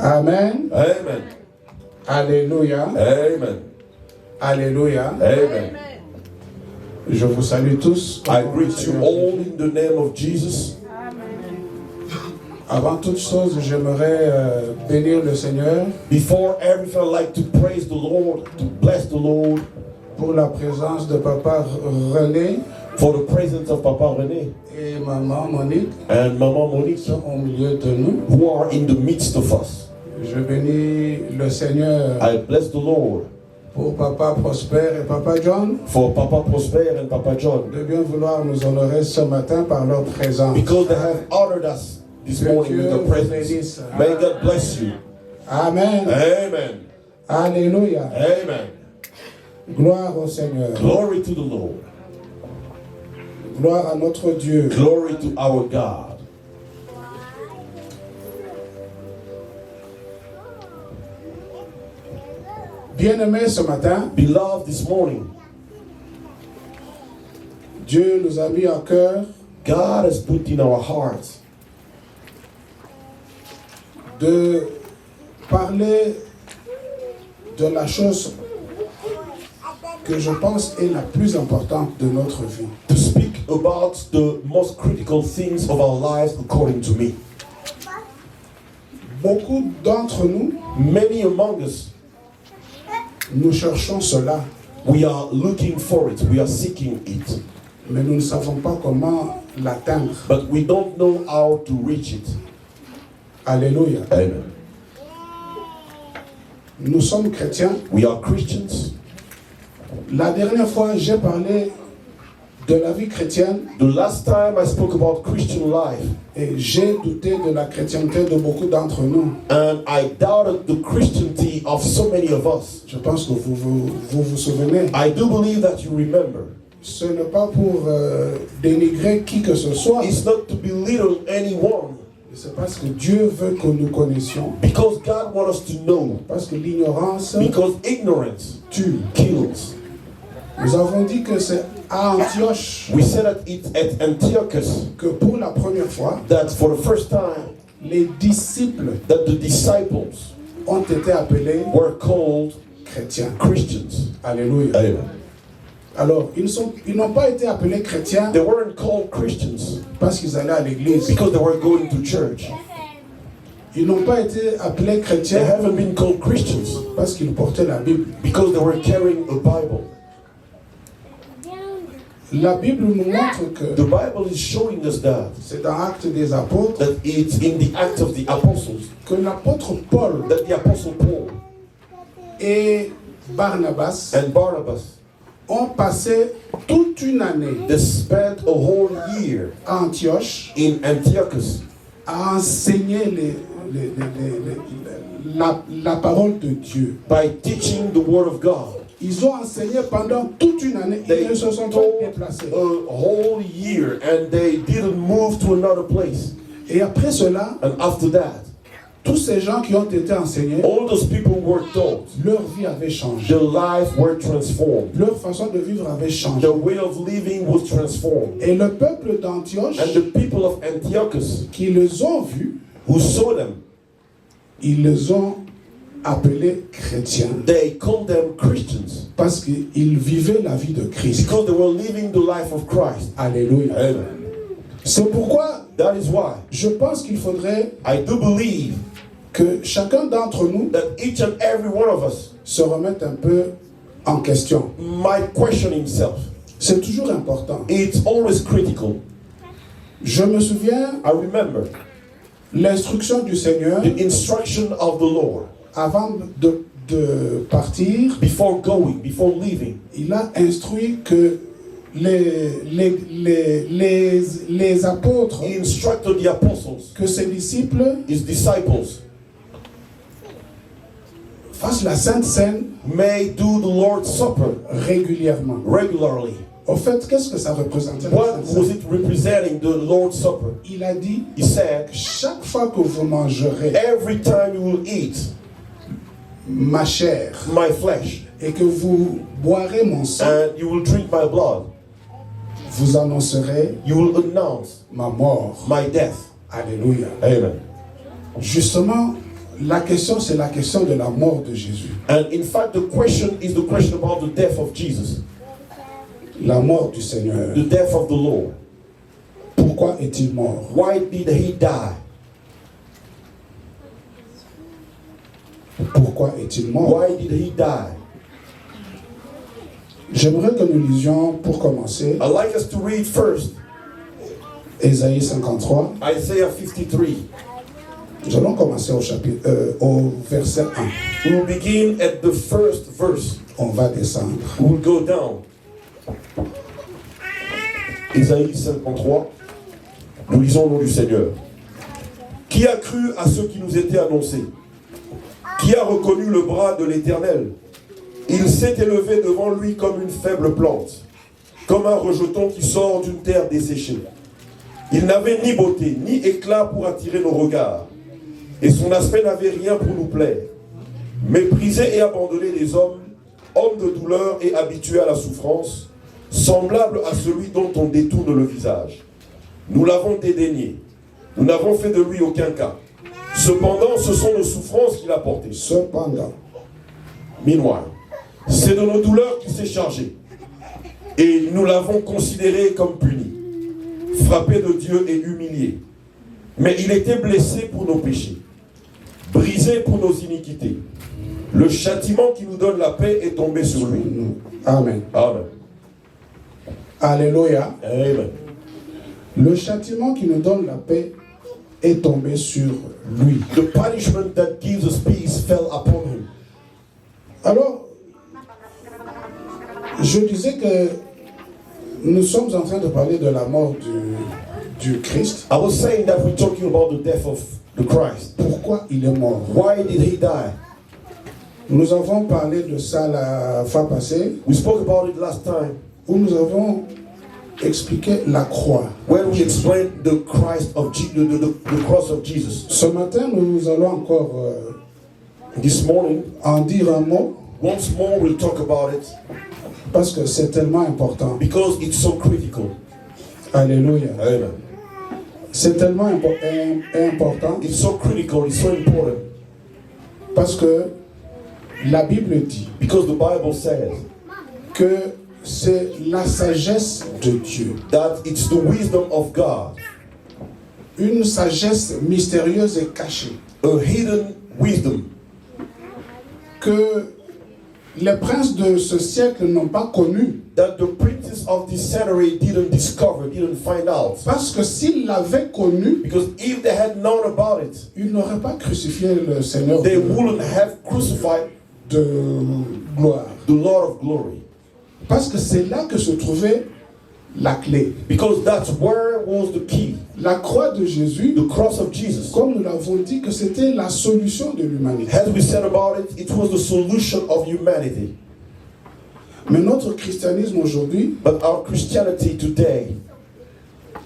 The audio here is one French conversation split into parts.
Amen. Amen. Alléluia. Amen. Alléluia. Amen. Je vous salue tous. I greet you all in the name of Jesus. Avant toute chose, j'aimerais bénir le Seigneur. Before everything, I'd like to praise the Lord, to bless the Lord. Pour la présence de Papa René. For the presence of Papa René. Et Maman Monique. And Maman Monique. Sont au milieu de nous. Who are in the midst of us. Je bénis le Seigneur. I bless the Lord. Pour Papa Prosper et Papa John. For Papa Prosper and Papa John. De bien vouloir nous honorer ce matin par leur présence. Because they have honored us this morning with their presence. May God bless you. Amen. Amen. Alléluia. Amen. Gloire au Seigneur. Glory to the Lord. Gloire à notre Dieu. Glory to our God. Bien-aimés ce matin, beloved this morning, Dieu nous a mis à cœur, God has put in our hearts, de parler de la chose que je pense est la plus importante de notre vie. To speak about the most critical things of our lives according to me. Beaucoup d'entre nous, many among us, nous cherchons cela. We are looking for it, we are seeking it. Mais nous ne savons pas comment l'atteindre. But we don't know how to reach it. Alléluia. Amen. Nous sommes chrétiens. We are Christians. La dernière fois, j'ai parlé de la vie chrétienne. The last time I spoke about Christian life. Et j'ai douté de la chrétienté de beaucoup d'entre nous. And I doubted the Christianity of so many of us. Je pense que vous souvenez. I do believe that you remember. Ce n'est pas pour dénigrer qui que ce soit. It's not to belittle anyone. C'est parce que Dieu veut que nous connaissions. Because God wants us to know. Parce que l'ignorance ignorance tue. Kills. Nous avons dit que c'est à Antioche. We said that it's at Antiochus. Que pour la première fois. That for the first time. Les disciples. That the disciples. Ont été appelés. Were called. Chrétiens. Christians. Alléluia. Amen. Alors, ils n'ont pas été appelés chrétiens. They weren't called Christians. Parce qu'ils allaient à l'église. Because they were going to church. Ils n'ont pas été appelés chrétiens. They haven't been called Christians. Parce qu'ils portaient la Bible. Because they were carrying a Bible. La Bible nous montre que the Bible is showing us that c'est dans Actes des Apôtres that it's in the Acts of the Apostles que l'apôtre Paul that the Apostle Paul et Barnabas ont passé toute une année they spent a whole year à Antioche in Antiochus à enseigner la parole de Dieu by teaching the word of God. Ils ont enseigné pendant toute une année. Ils ne se sont pas déplacés. A whole year and they didn't move to another place. Et après cela, and after that, tous ces gens qui ont été enseignés, all those people were taught. Leur vie avait changé. Their life were transformed. Leur façon de vivre avait changé. Their way of living was transformed. Et le peuple d'Antioche, and the people of Antiochus, qui les ont vus, who saw them, ils les ont appelés chrétiens. They called them Christians. Parce qu'ils vivaient la vie de Christ. Because they were living the life of Christ. Alléluia. Amen. C'est pourquoi that is why je pense qu'il faudrait I do believe que chacun d'entre nous that each and every one of us se remette un peu en question. Might question himself. C'est toujours important. It's always critical. Je me souviens, I remember l'instruction du Seigneur, the instruction of the Lord. Avant de partir, before going, before leaving, il a instruit que les apôtres, he instructed the apostles, que ses disciples, his disciples, fassent la Sainte Seine, may do the Lord's Supper régulièrement. Regularly. Au fait, qu'est-ce que ça représentait? What was it representing, the Lord's Supper? Il a dit, he said, chaque fois que vous mangerez, every time you will eat ma chair, my flesh, et que vous boirez mon sang, and you will drink my blood, vous annoncerez, you will announce ma mort, my death. Alléluia. Amen. Justement, la question, c'est la question de la mort de Jésus. And in fact, the question is the question about the death of Jesus, La mort du Seigneur. the death of the Lord. Pourquoi est-il mort? Why did he die? Pourquoi est-il mort? Why did he die? J'aimerais que nous lisions, pour commencer, I'd like us to read first Ésaïe 53. Isaiah 53. Nous allons commencer au verset 1. We will begin at the first verse. On va descendre. We will go down. Isaïe 53. Nous lisons au nom du Seigneur. Qui a cru à ce qui nous était annoncé? Qui a reconnu le bras de l'Éternel? Il s'est élevé devant lui comme une faible plante, comme un rejeton qui sort d'une terre desséchée. Il n'avait ni beauté, ni éclat pour attirer nos regards, et son aspect n'avait rien pour nous plaire. Méprisé et abandonné des hommes, homme de douleur et habitué à la souffrance, semblable à celui dont on détourne le visage. Nous l'avons dédaigné, nous n'avons fait de lui aucun cas. Cependant, ce sont nos souffrances qu'il a portées. Cependant, Meanwhile, c'est de nos douleurs qu'il s'est chargé. Et nous l'avons considéré comme puni, frappé de Dieu et humilié. Mais il était blessé pour nos péchés, brisé pour nos iniquités. Le châtiment qui nous donne la paix est tombé sur lui. Amen. Amen. Alléluia. Amen. Le châtiment qui nous donne la paix est tombé sur lui. The punishment that gives us peace fell upon him. Alors, je disais que nous sommes en train de parler de la mort du Christ. I was saying that we're talking about the death of the Christ. Pourquoi il est mort? Why did he die? Nous avons parlé de ça la fois passée, We spoke about it last time où nous avons expliqué la croix. when we explained the Christ of the cross of Jesus. Ce matin, nous allons encore This morning, en dire un mot, once more we'll talk about it parce que c'est tellement important. because it's so critical. Alléluia. Amen. C'est tellement important It's so critical, it's so important parce que la Bible dit because the Bible says que c'est la sagesse de Dieu. that it's the wisdom of God, Une sagesse mystérieuse et cachée a hidden wisdom que les princes de ce siècle n'ont pas connue. that the princes of this century didn't discover, didn't find out. Parce que s'ils l'avaient connue, Because if they had known about it, ils n'auraient pas crucifié le Seigneur they wouldn't have crucified de gloire. the Lord of glory. Parce que c'est là que se trouvait la clé. Because that's where was the key. La croix de Jésus, The cross of Jesus. comme nous l'avons dit, que c'était la solution de l'humanité. As we said about it, it was the solution of humanity. Mais notre christianisme aujourd'hui, But our Christianity today,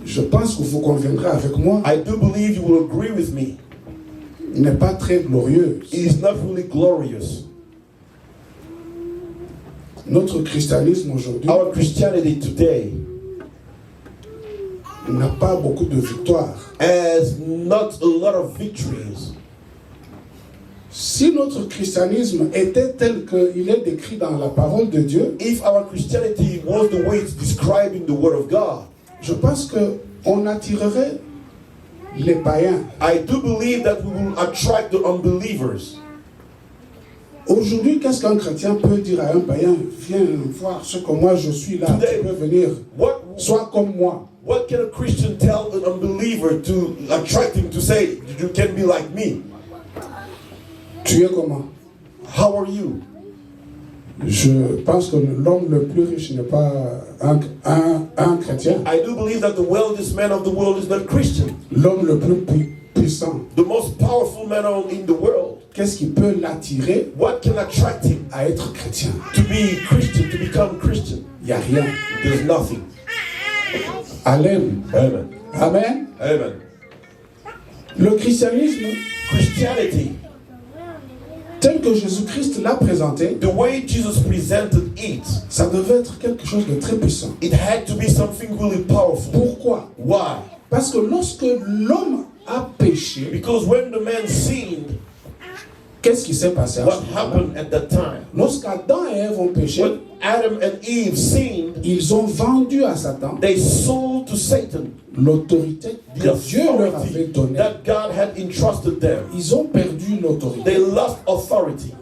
je pense que vous conviendrez avec moi, I do believe you will agree with me, n'est pas très glorieuse. it is not really glorious. Notre christianisme aujourd'hui Our Christianity today n'a pas beaucoup de victoires. has not a lot of victories. Si notre christianisme était tel qu'il est décrit dans la parole de Dieu, If our Christianity was the way it's described in the Word of God, je pense qu'on attirerait les païens. I do believe that we will attract the unbelievers. Aujourd'hui, qu'est-ce qu'un chrétien peut dire à un païen? Viens voir ce que moi je suis là, tu peux venir, sois comme moi. What can a Christian tell an unbeliever to attract him to say, you can be like me? Tu es comment? How are you? Je pense que l'homme le plus riche n'est pas un chrétien. I do believe that the wealthiest man of the world is not Christian. L'homme le plus puissant, The most powerful man in the world. qu'est-ce qui peut l'attirer What can attract him à être chrétien? to be Christian, to become Christian? Il n'y a rien. There's nothing. Amen. Amen. Amen. Amen. Le christianisme, Christianity, tel que Jésus-Christ l'a présenté, the way Jesus presented it, ça devait être quelque chose de très puissant. it had to be something really powerful. Pourquoi? Why? Parce que lorsque l'homme a péché, Because when the man sinned, Qu'est-ce qui s'est passé à What ce moment-là? happened at that time? Lorsqu'Adam et Ève ont péché, When Adam and Eve sinned, ils ont vendu à Satan they sold to Satan l'autorité the que Dieu leur avait authority donnée. that God had entrusted them. Ils ont perdu l'autorité. They lost authority.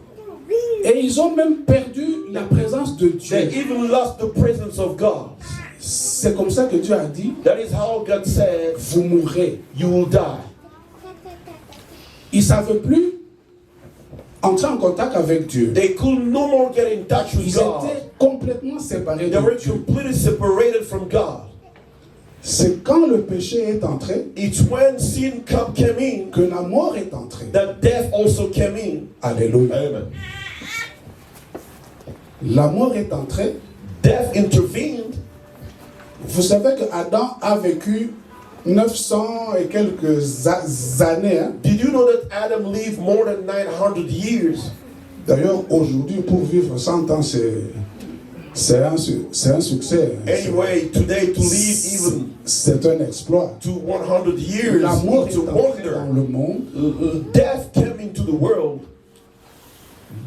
Et ils ont même perdu la présence de They Dieu. even lost the presence of God. C'est comme ça que Dieu a dit, That is how God said, vous mourrez. you will die. Ils ne savaient plus entrer en contact avec Dieu. They could no more get in touch with Ils God. étaient complètement séparés They were de Dieu. completely separated from God. C'est quand le péché est entré It's when sin came in que la mort est entrée. that death also came in. Alléluia. Amen. La mort est entrée. Death intervened. Vous savez que Adam a vécu 900 et quelques années. Hein? Did you know that Adam lived more than 900 years? D'ailleurs, aujourd'hui, pour vivre 100 ans, c'est un succès. Anyway, today to live even C'est un exploit. to 100 years, La mort it's est a entrée dans wonder. le monde. Death came into the world.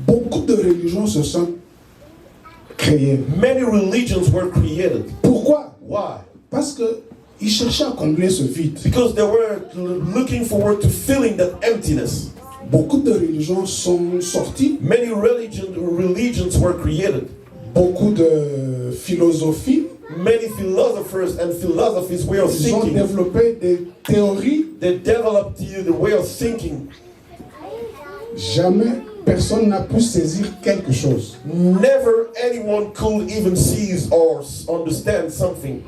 Beaucoup de religions se sont créées. Many religions were created. Pourquoi? Why? Parce qu'ils cherchaient à combler ce vide. Because they were looking forward to filling that emptiness. Beaucoup de religions sont sorties. Many religions were created. Beaucoup de philosophies. Many philosophers and philosophies way of Ils ont thinking. développé des théories. They developed the way of thinking. Jamais personne n'a pu saisir quelque chose. Never anyone could even seize or understand something.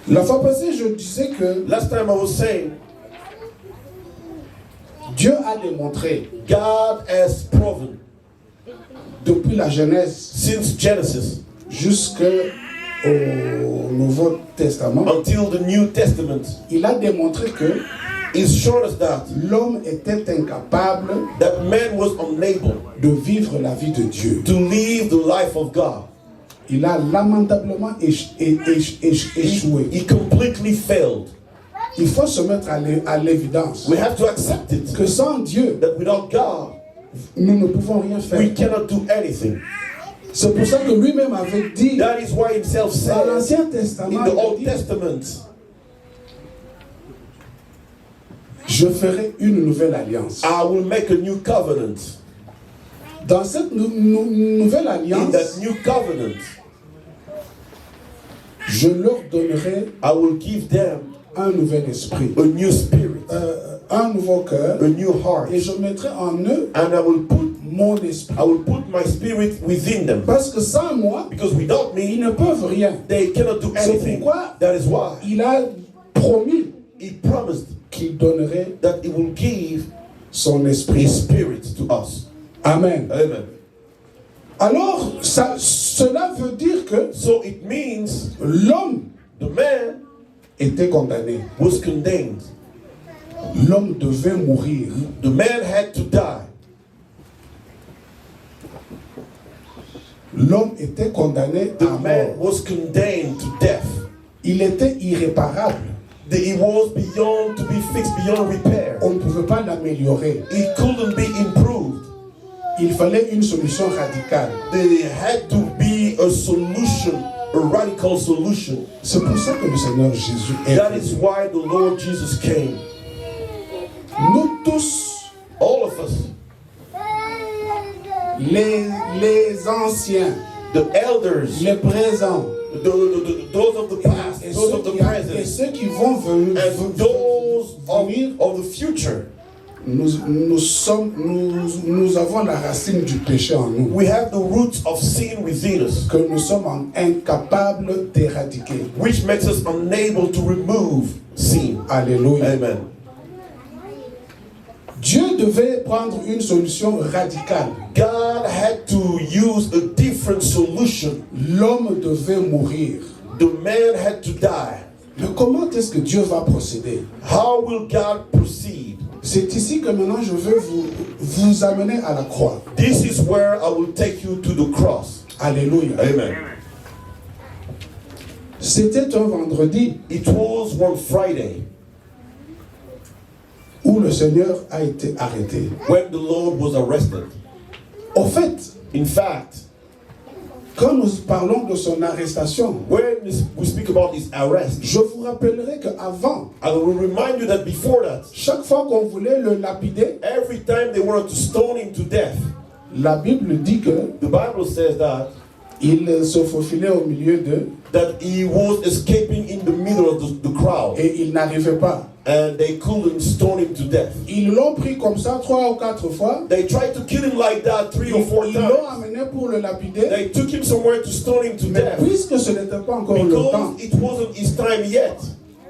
La fois passée, je disais que Last time I was saying, Dieu a démontré God has proven depuis la Genèse since Genesis jusqu'au Nouveau Testament, until the New Testament, il a démontré que He's shown us that l'homme était incapable man was unable de vivre la vie de Dieu. to live the life of God. Il a lamentablement échoué. He completely failed. Il faut se mettre à l'évidence We have to accept it. que sans Dieu, That without God, nous ne pouvons rien faire. we cannot do anything. C'est pour ça que lui-même avait dit That is why Himself dans said l'Ancien in Testament, the il a Old dit, Testament, je ferai une nouvelle alliance. I will make a new covenant. Dans cette nouvelle In alliance, that new covenant, je leur donnerai I will give them un nouvel esprit, a new spirit, un nouveau cœur, a new heart, et je mettrai en eux and I will put my spirit within them. Parce que sans moi, Because without ils me, ne peuvent rien. they cannot do C'est anything. pourquoi That is why il a promis He promised qu'il donnerait that He will give son His esprit. spirit to us. Amen. Amen. Alors, cela veut dire que So it means l'homme the man était condamné. was condemned. L'homme devait mourir. The man had to die. L'homme était condamné The à man mort. was condemned to death. Il était irréparable. It was beyond to be fixed beyond repair. On ne pouvait pas l'améliorer. It couldn't be improved. Il fallait une solution radicale. There had to be a solution, a radical solution. C'est pour ça que le Seigneur Jésus est That venu. is why the Lord Jesus came. Nous tous, All of us, les anciens, the elders, les présents, those of the past, et those of the et present, ceux qui vont venir, and those of the future. nous avons la racine du péché en nous, We have the roots of sin within us, que nous sommes incapables d'éradiquer. which makes us unable to remove sin. Alléluia. Amen. Dieu devait prendre une solution radicale. God had to use a different solution. L'homme devait mourir. The man had to die. Mais comment est-ce que Dieu va procéder? How will God proceed? C'est ici que maintenant je veux vous amener à la croix. This is where I will take you to the cross. Alléluia. Amen. C'était un vendredi It was one Friday où où le Seigneur a été arrêté. when the Lord was arrested. Au fait, In fact, quand nous parlons de son arrestation, when we speak about his arrest, je vous rappellerai qu'avant, I will remind you that before that, chaque fois qu'on voulait le lapider, every time they wanted to stone him to death, la Bible dit que the Bible says that il se faufilait au milieu d'eux he was escaping in the middle of the crowd, et il n'arrivait pas. and they couldn't stone him to death. Ils l'ont pris comme ça 3 ou 4 fois. They tried to kill him like that 3 or 4 Ils l'ont times. amené pour le lapider. They took him somewhere to stone him to Mais death puisque ce n'était pas encore le temps, because it wasn't his time yet.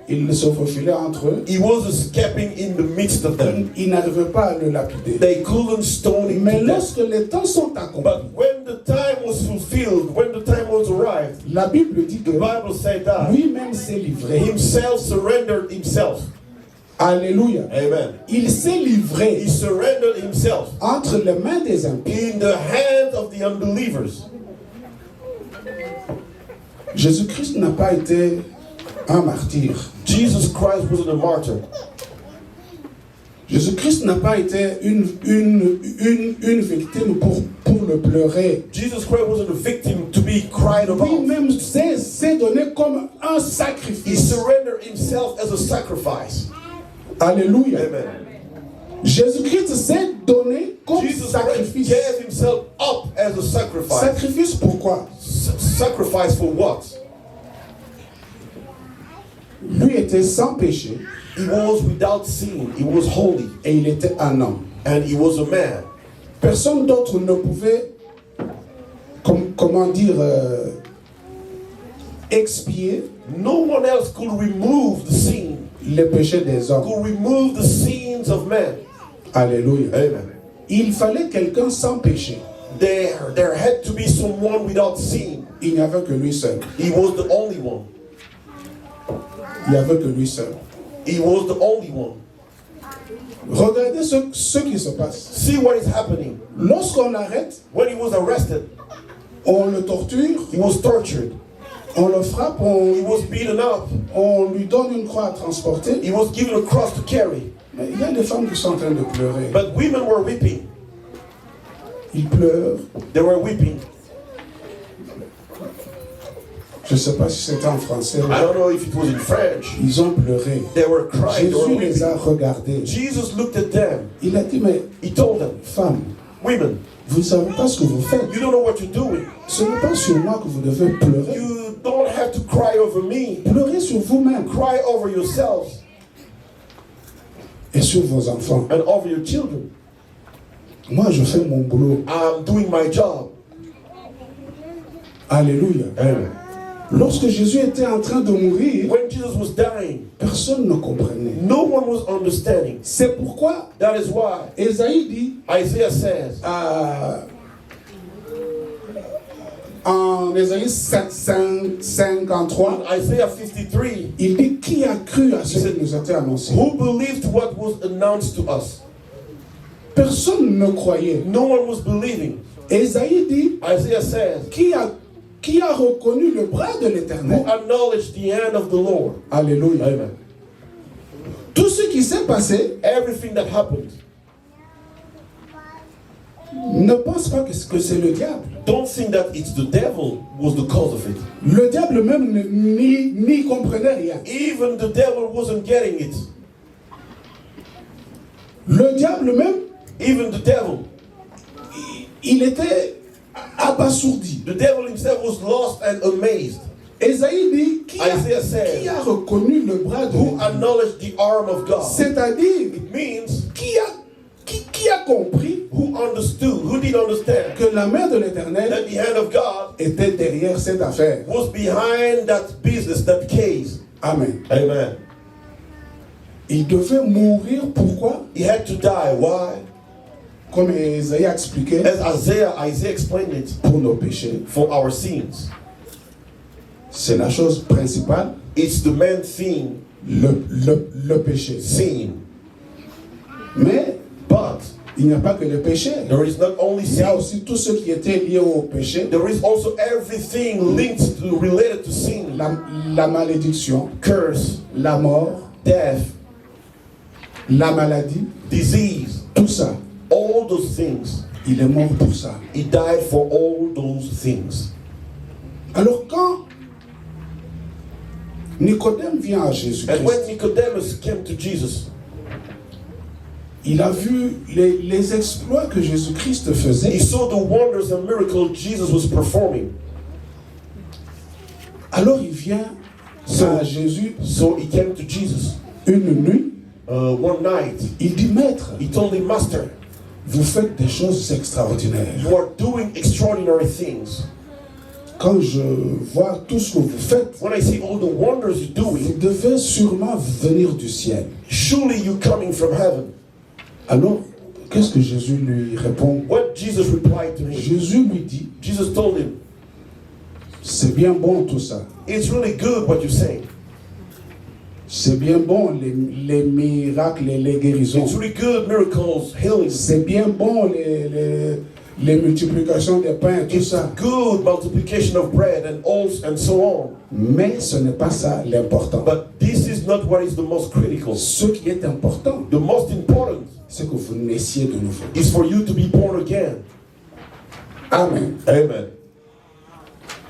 il se faufilait entre eux. He was escaping in the midst of them. Ils n'arrivaient pas à le lapider. They couldn't stone him Mais to death. lorsque les temps sont accomplis, But when the time was fulfilled, when the time was arrived, la Bible dit que the Bible said that lui-même s'est livré. himself surrendered himself. Alléluia. Amen. Il s'est livré He surrendered himself entre les mains des impies. in the hands of the unbelievers. Jésus-Christ n'a pas été un martyr. Jesus Christ wasn't a martyr. Jésus-Christ n'a pas été une victime pour le pleurer. Jesus Christ wasn't a victim to be cried about. Lui-même s'est donné comme un He sacrifice. surrendered himself as a sacrifice. Alléluia. Amen. Jésus-Christ s'est donné comme Jesus Christ sacrifice. gave himself up as a sacrifice. Sacrifice pourquoi? Sacrifice for what? Lui était sans péché He was without sin. He was holy. et il était un homme. And he was a man. Personne d'autre ne pouvait, comment dire, expier No one else could remove the sin, les péchés des hommes. could remove the sins of men. Alléluia. Amen. Il fallait quelqu'un sans péché. There had to be someone without sin. Il n'y avait que lui seul. He was the only one. Il n'y avait que lui seul. He was the only one. Regardez ce qui se passe. See what is happening. Lorsqu'on l'arrête, When he was arrested, on le torture, he was tortured. on le frappe, He was beaten up. on lui donne une croix à transporter. He was given a cross to carry. Mais il y a des femmes qui sont en train de pleurer. But women were weeping. Ils pleurent. They were weeping. Je ne sais pas si c'était en français. I don't know if it was in French. Ils ont pleuré. They were crying. They were Jésus les a weeping. regardés. Jesus looked at them. Il a dit, mais He told them, femmes, women, vous ne savez pas ce que vous faites. you don't know what you're doing. Ce n'est pas sur moi que vous devez pleurer. You don't have to cry over me. Pleurez sur vous-même Cry over yourselves et sur vos enfants. and over your children. Moi, je fais mon boulot. I'm doing my job. Alléluia. Amen. Lorsque Jésus était en train de mourir, When Jesus was dying, personne ne comprenait. no one was understanding. C'est pourquoi That is why Ésaïe dit Isaiah says en Ésaïe 53, Isaiah 53, il dit qui a cru à ce qui nous a été annoncé. who believed what was announced to us? Personne ne croyait. No one was believing. Ésaïe dit Isaiah says, qui a reconnu le bras de who l'Éternel. acknowledged the hand of the Lord? Alléluia. Amen. Tout ce qui s'est passé, Everything that happened, ne pense pas que c'est le diable. don't think that it's the devil was the cause of it. Le diable même n'y comprenait rien. Even the devil wasn't getting it. Le diable même, Even the devil. il était abasourdi. The devil himself was lost and amazed. Ésaïe dit Isaiah said, qui a reconnu le bras de who l'Éternel. acknowledged the arm of God? C'est-à-dire, It means qui a compris who understood, who did understand que la main de l'Éternel that the hand of God était derrière cette affaire. was behind that business, that case. Amen. Amen. Il devait mourir, pourquoi? He had to die. Why? Comme Ésaïe a expliqué, As Isaiah explained it, pour nos péchés. for our sins. C'est la chose principale, It's the main thing, le péché. sin. Mais But il n'y a pas que le péché. there is not only Il y a sin, aussi tout ce qui était lié au péché. there is also everything linked to, related to sin. La malédiction, Curse, la mort, death, la maladie, disease, tout ça, all those things. il est mort pour ça. He died for all those things. Alors quand Nicodème vient à And when Jésus-Christ, Nicodemus came to Jesus, il a vu les exploits que Jésus-Christ he faisait. saw the wonders and miracles Jesus was performing. Alors il vient à Jésus So he came to Jesus une nuit. one night. Il dit, Maître, He told him, Master, vous faites des choses extraordinaires. you are doing extraordinary things. Quand je vois tout ce que vous faites, When I see all the wonders you're vous doing, devez sûrement venir du ciel. surely you're coming from heaven. Alors, qu'est-ce que Jésus lui répond? What Jesus replied to him, Jésus lui dit, Jesus told him, c'est bien bon tout ça. it's really good what you're saying. C'est bien bon les miracles et les guérisons. It's really good, miracles, healings. C'est bien bon les multiplications des pains, tout It's ça. good multiplication of bread and so on. Mais ce n'est pas ça l'important. But this is not what is the most critical. Ce qui est important, The most important c'est que vous naissiez de nouveau. is for you to be born again. Amen. Amen.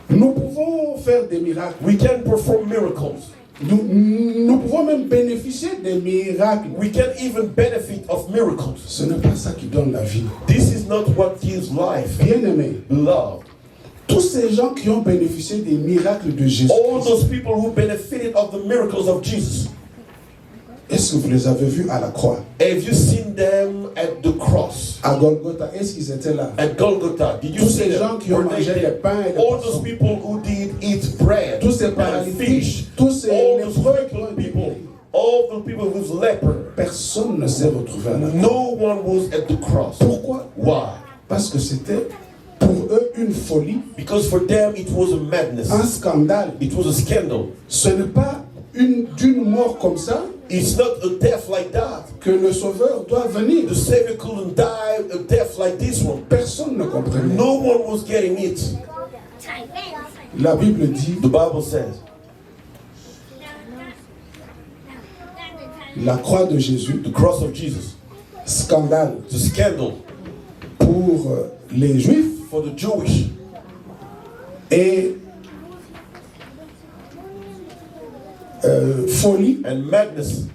Nous pouvons faire des miracles. We can perform miracles. Nous pouvons même bénéficier des miracles. We can even benefit of miracles. Ce n'est pas ça qui donne la vie. This is not what gives life. Bien-aimés, Love. tous ces gens qui ont bénéficié des miracles de Jésus, All those people who benefited of the miracles of Jesus, est-ce que vous les avez vus à la croix? have you seen them at the cross? À Golgotha, est-ce qu'ils étaient là? At Golgotha, did you Tous see ces gens them? qui ont Were they mangé les there? pains et les All those poissons, people who did eat bread tous ces and paralytiques, fish, tous ces all those lépreux qui ont crippled été people, guéris, all the people who's leper, personne ne s'est retrouvé à la croix. no one was at the cross. Pourquoi? Why? Parce que c'était pour eux une folie, Because for them it was a un madness. scandale. It was a scandal. Ce n'est pas d'une mort comme ça It's not a death like that. que le Sauveur doit venir. The Savior couldn't die a death like this one. Personne ne comprenait. No one was getting it. La Bible dit, The Bible says la croix de Jésus, the cross of Jesus, scandale the scandal pour les Juifs for the Jewish et folie and madness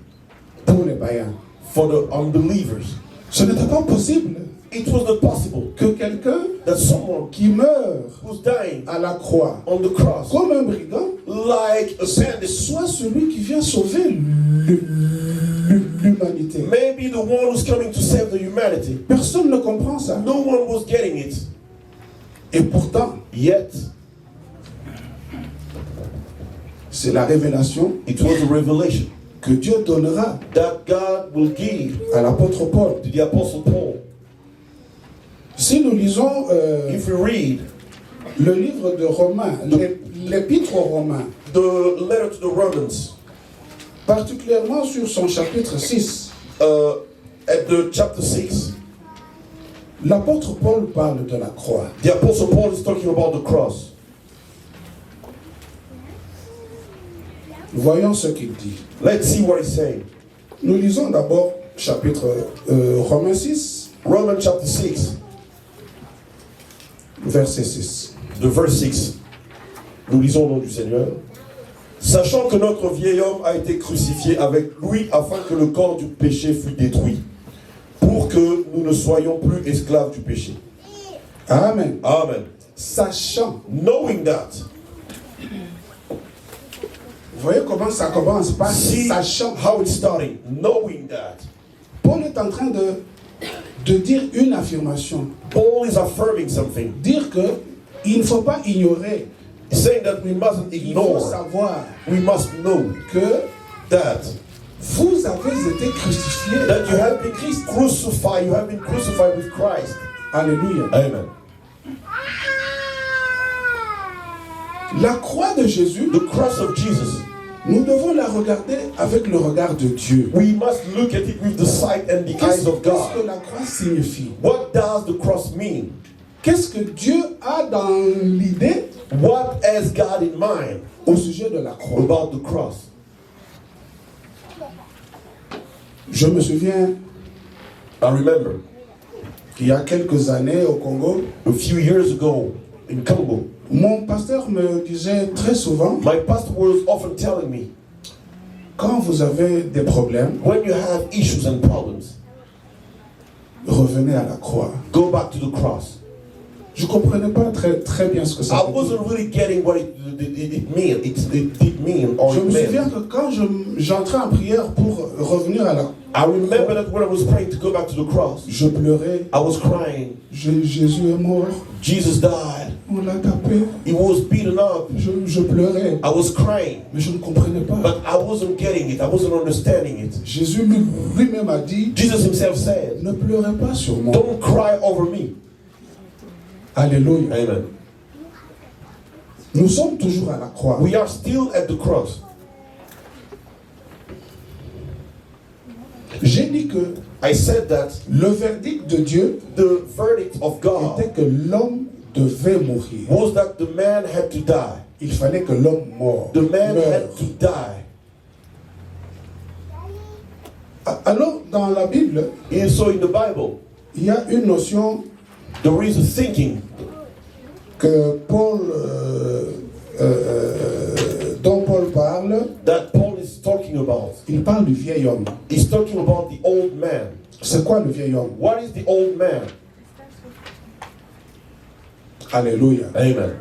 pour les païens. for the unbelievers. Ce n'était pas possible It was not possible que quelqu'un that someone qui meurt who's dying à la croix on the cross comme un brigand like a bandit, soit celui qui vient sauver l'humanité. maybe the one who's coming to save the humanity. Personne ne comprend ça. No one was getting it. Et pourtant, Yet c'est la révélation it was a revelation que Dieu donnera that God will give à l'apôtre Paul. to the Apostle Paul. Si nous lisons If we read le livre de Romains, l'épître aux Romains, the letter to the Romans, particulièrement sur son chapitre 6, at the chapter 6, l'apôtre Paul parle de la croix. the Apostle Paul is talking about the cross. Voyons ce qu'il dit. Let's see what he's saying. Nous lisons d'abord chapitre Romains 6, Romans chapter 6, verset 6. the verse 6. Nous lisons au nom du Seigneur. Sachant que notre vieil homme a été crucifié avec lui afin que le corps du péché fût détruit, pour que nous ne soyons plus esclaves du péché. Amen. Amen. Sachant. Knowing that. Vous voyez comment ça commence par See sachant. how it's starting. Knowing that. Paul est en train de dire une affirmation. Paul is affirming something. Dire que il ne faut pas ignorer. He's saying that we mustn't Il faut ignore. savoir We must know que that vous avez été crucifiés you have avec been Christ. crucified. You have been crucified with Christ. Alléluia. Amen. La croix de Jésus, The cross of Jesus. nous devons la regarder avec le regard de Dieu. We must look at it with the sight and the eyes of Qu'est-ce que God. la croix signifie? What does the cross mean? Qu'est-ce que Dieu a dans l'idée What has God in mind au sujet de la croix? about the cross? Je me souviens, I remember il y a quelques années au Congo, a few years ago in Congo, mon pasteur me disait très souvent, my pastor was often telling me, quand vous avez des problèmes, when you have issues and problems, revenez à la croix. go back to the cross. Je ne comprenais pas très bien ce que ça I veut dire. wasn't really getting what it did mean or Je it me souviens meant. que quand j'entrais en prière pour revenir à la I remember that when I was praying to go back to the cross, je pleurais. I was crying. Jésus est mort. Jesus died. On l'a tapé. He was beaten up. Je pleurais. I was crying. Mais je ne comprenais pas. But I wasn't getting it. I wasn't understanding it. Jésus lui-même a dit, Jesus himself said, ne pleurez pas sur moi. don't cry over me. Alléluia. Amen. Nous sommes toujours à la croix. We are still at the cross. J'ai dit que I said that le verdict de Dieu the verdict of God était que l'homme devait mourir. was that the man had to die. Il fallait que l'homme meure. The man had to die. Alors, dans la Bible, And so in the Bible, il y a une notion there is a thinking que dont Paul parle. that Paul is talking about. Il parle du vieil homme. He's talking about the old man. C'est quoi le vieil homme? What is the old man? Alléluia. Amen.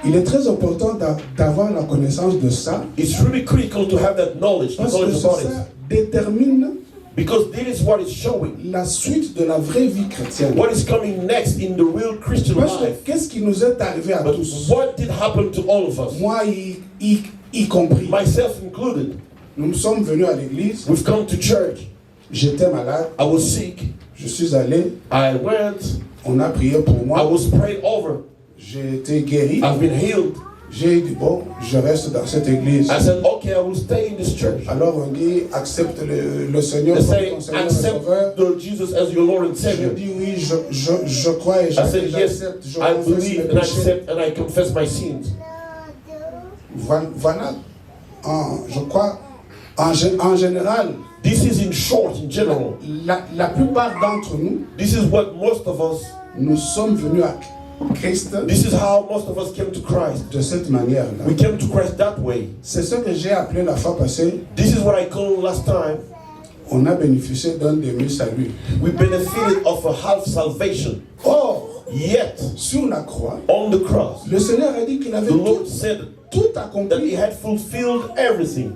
Il est très important d'avoir la connaissance de ça, It's really critical to have that knowledge, the parce que knowledge about ça it. détermine Because this is what is showing. la suite de la vraie vie chrétienne. What is coming next in the real Christian Parce que life. qu'est-ce qui nous est arrivé à But tous? what did happen to all of us? Moi y compris. Myself included. Nous sommes venus à l'église, We've come to church. j'étais malade, I was sick. je suis allé, I went. on a prié pour I moi, was prayed over. j'ai été guéri. I've been healed. J'ai dit, bon, je reste dans cette église. I said, okay, I will stay in this church. Alors on dit, accepte le Seigneur They comme say, ton Seigneur et Sauveur. accept the Jesus as your Lord and Je Savior. dis oui, je crois et I said, yes, j'accepte, je I confesse mes believe and I péchés. accept and I confess my sins. Voilà, je crois, en général, This is in short, in general. la plupart d'entre nous, This is what most of us, nous sommes venus à Christ this is how most of us came to Christ. de cette manière-là. We came to Christ that way. C'est ce que j'ai appelé la fois passée, This is what I called last time. on a bénéficié d'un demi-salut. We benefited of a half salvation. Or, Yet, sur la croix, on the cross, le Seigneur a dit qu'il avait the Lord tout said that he accompli. had fulfilled everything.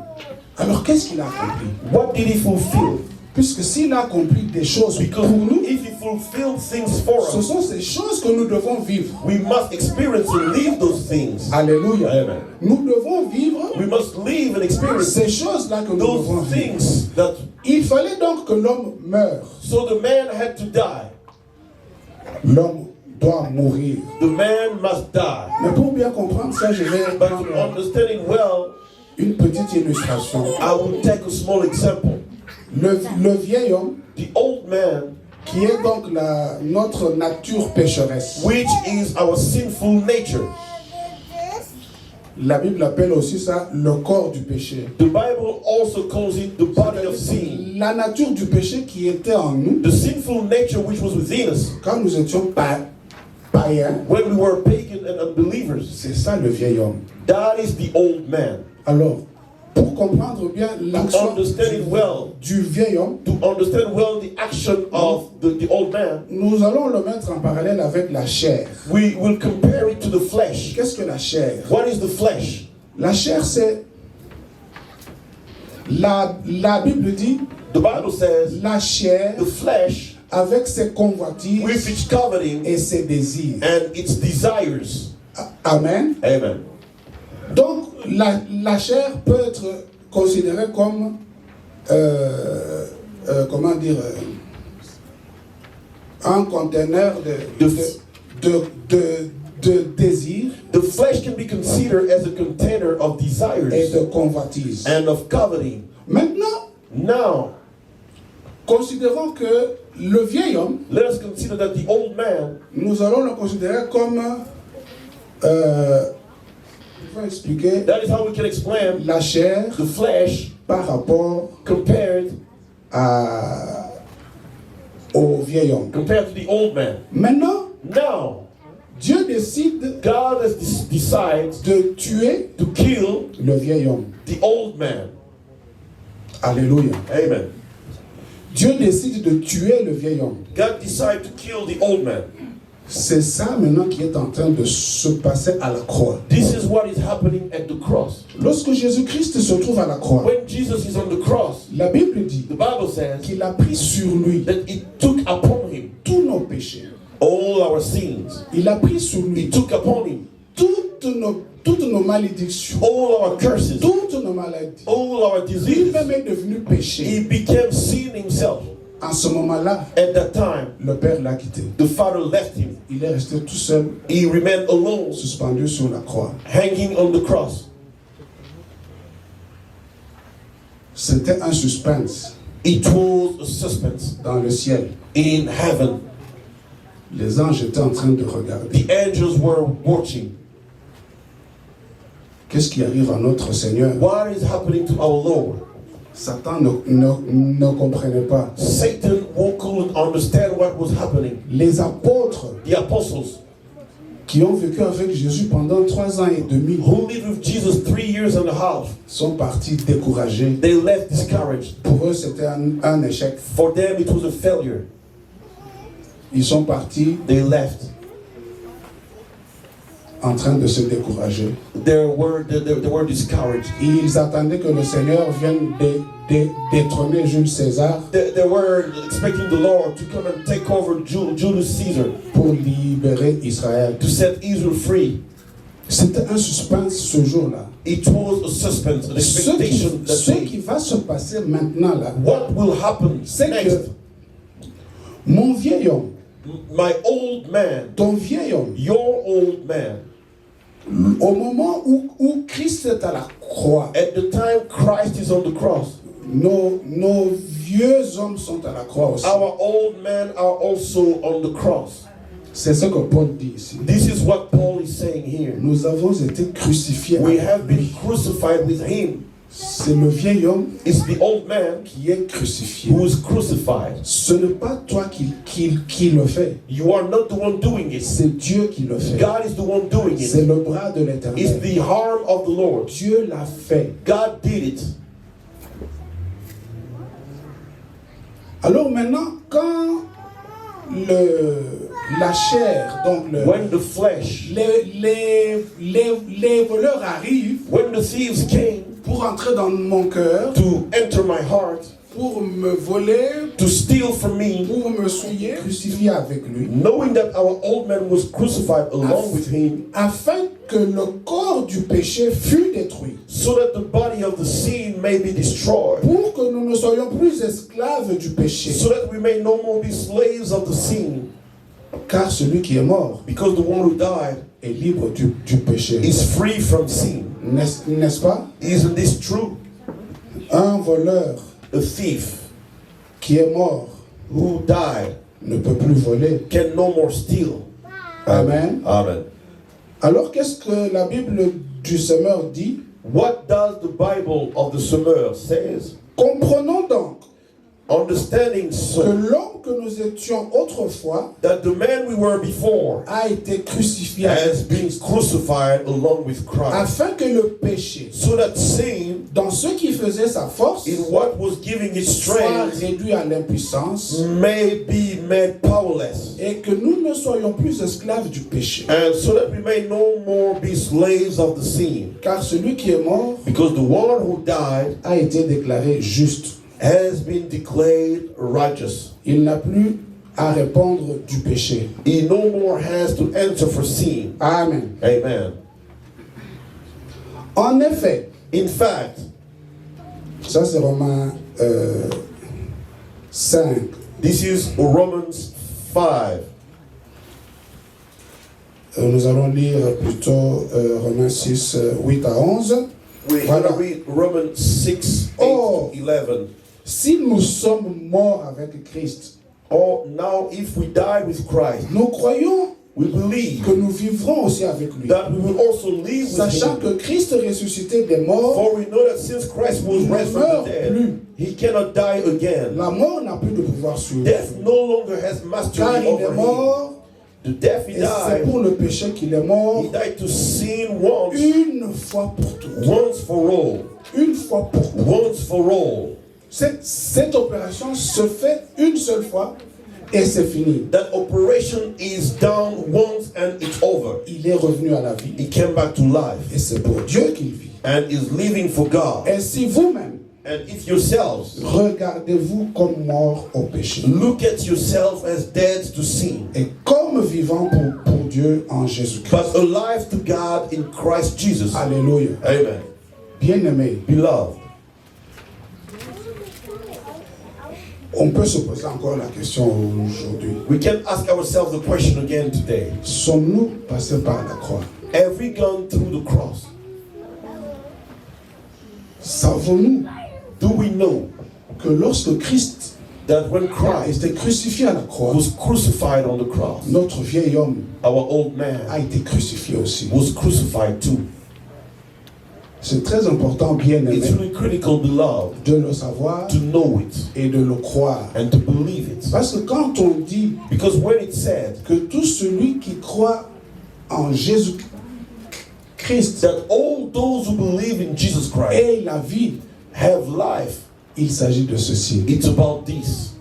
Alors qu'est-ce qu'il a accompli? What did he fulfill? Puisque s'il a accompli des choses Because pour nous, if he fulfilled things for ce us, sont ces choses que nous devons vivre. we must experience and live those things. Alléluia. Amen. Nous devons vivre We must live and experience ces choses-là que nous devons those vivre. things that. Il fallait donc que l'homme meure. So the man had to die. L'homme doit mourir. The man must die. Mais pour bien comprendre ça, je vais But prendre to understand it well, une petite illustration. I will take a small example. Le vieil homme, The old man, qui est donc notre nature pécheresse. which is our sinful nature. La Bible appelle aussi ça le corps du péché. The Bible also calls it the body of sin. La nature du péché qui était en nous, The sinful nature which was within us quand nous étions païens, when we were pagan and unbelievers. c'est ça le vieil homme. That is the old man. Alors, pour comprendre bien l'action understand it well, du vieil homme, to understand well the action of the old man, nous allons le mettre en parallèle avec la chair. we will compare it to the flesh. Qu'est-ce que la chair? What is the flesh? La chair, c'est... La Bible dit, The Bible says la chair the flesh avec ses convoitises with its coveting et ses désirs. and its desires. Amen. Amen. Donc, la chair peut être considérée comme, comment dire, un conteneur de désirs The flesh can be considered as a container of et desires de convoitises. and of coveting. Maintenant, Now, considérons que le vieil homme, let us consider that the old man, nous allons le considérer comme, je vais expliquer, that is how we can explain la chair the flesh par rapport compared au vieil homme. compared to the old man. Maintenant, Now, Dieu décide God has decided de tuer to kill le vieil homme. the old man. Alléluia. Amen. Dieu décide de tuer le vieil homme. God decided to kill the old man. C'est ça maintenant qui est en train de se passer à la croix. This is what is happening at the cross. Lorsque Jésus-Christ se trouve à la croix, When Jesus is on the cross, la Bible dit the Bible says qu'il a pris sur lui that it took upon him tous nos péchés. all our sins. Il a pris sur He lui took upon him toutes nos malédictions, all our curses, toutes nos maladies. all our diseases. Lui-même est devenu péché. He became sin himself. En ce moment-là, At that time, le Père l'a quitté. the Father left him. Il est resté tout seul, He remained alone, suspendu sur la croix. hanging on the cross. C'était un suspense It was a suspense dans le ciel. in heaven. Les anges étaient en train de regarder. The angels were watching. Qu'est-ce qui arrive à notre Seigneur? What is happening to our Lord? Satan ne comprenait pas. Satan couldn't understand what was happening. Les apôtres The apostles qui ont vécu avec Jésus pendant 3 ans et demi who lived with Jesus 3 years and a half, sont partis découragés. they left discouraged. Pour eux, c'était un échec. For them, it was a failure. Ils sont partis They left. en train de se décourager. They were discouraged. Ils attendaient que le Seigneur vienne détrôner Jules César They were expecting the Lord to come and take over Julius Caesar, pour libérer Israël. to set Israel free. C'était un suspense ce jour-là. It was a suspense, an expectation that Ce day. qui va se passer maintenant là, What will happen c'est next? que mon vieil homme, My old man, ton vieil homme, your old man, au moment où Christ est à la croix, at the time Christ is on the cross, nos vieux hommes sont à la croix aussi. our old men are also on the cross. C'est ce que Paul dit ici. This is what Paul is saying here. Nous avons été crucifiés We avec have been lui. crucified with him. C'est le vieil homme It's the old man qui est crucifié. who is crucified. Ce n'est pas toi qui le fais. You are not the one doing it. C'est Dieu qui le fait. God is the one doing C'est it. le bras de It's l'Éternel. the arm of the Lord. Dieu l'a fait. God did it. Alors maintenant, quand la chair, donc When the flesh, les voleurs arrivent when the thieves came pour entrer dans mon cœur, to enter my heart, pour me voler, to steal from me, pour me souiller, crucifié avec lui, knowing that our old man was crucified along with him, afin que le corps du péché fût détruit, so that the body of the sin may be destroyed, pour que nous ne soyons plus esclaves du péché. so that we may no more be slaves of the sin, Car celui qui est mort because the one who died est libre du péché. is free from sin. N'est-ce pas? Isn't this true? Un voleur A thief qui est mort who died ne peut plus voler. can no more steal. Amen. Amen. Alors qu'est-ce que la Bible du semeur dit? What does the Bible of the Semeur says? Comprenons donc Understanding que so l'homme que nous étions autrefois that the man we were before a été crucifié has been crucified along with Christ, afin que le péché, so that sin, dans ce qui faisait sa force, in what was giving it soit strength, réduit à l'impuissance may be made powerless, et que nous ne soyons plus esclaves du péché. and so that we may no more be slaves of the sin. Car celui qui est mort Because the one who died a été déclaré juste. has been declared righteous. Il n'a plus à répondre du péché. He no more has to answer for sin. Amen. Amen. En effet, In fact, ça c'est Romains 5. this is Romans 5. Nous allons lire plutôt Romains 6, 8 à 11. We're Voilà. going to read Romans 6, 8 Oh. to 11. Si nous sommes morts avec Christ, Oh, now if we die with Christ, nous croyons we believe que nous vivrons aussi avec lui. that we will also live with Sachant him. que Christ ressuscité des morts, For we know that since Christ was il ne raised from meurt the dead, plus. he cannot die again. La mort n'a plus de pouvoir sur lui. Death no longer has Car mastery il est over him. mort, The death he et c'est died, pour le péché qu'il est mort, he died to sin once, une fois pour toutes. once for all, Une fois pour toutes. once for all. Cette opération se fait une seule fois et c'est fini. That operation is done once and it's over. Il est revenu à la vie He came back to life et c'est pour Dieu qu'il vit. and is living for God. Ainsi vous-même, And if yourselves regardez-vous comme mort au péché look at yourself as dead to sin, et comme vivant pour Dieu en Jésus-Christ. but alive to God in Christ Jesus. Alléluia. Amen. Bien-aimés, Beloved, on peut se poser encore la question aujourd'hui. we can ask ourselves the question again today. Sommes-nous passés par la croix? Have we gone through the cross? Savons-nous Do we know que lorsque Christ that when a Christ été crucifié à la croix, was crucified on the cross, notre vieil homme our old a man été crucifié aussi? was crucified too? C'est très important, bien It's aimé, really critical, beloved, de le savoir to know it et de le croire. and to believe it. Parce que quand on dit Because when it said que tout celui qui croit en Jésus-Christ that all those who believe in Jesus Christ ait la vie, have life, il s'agit de ceci. it's about this.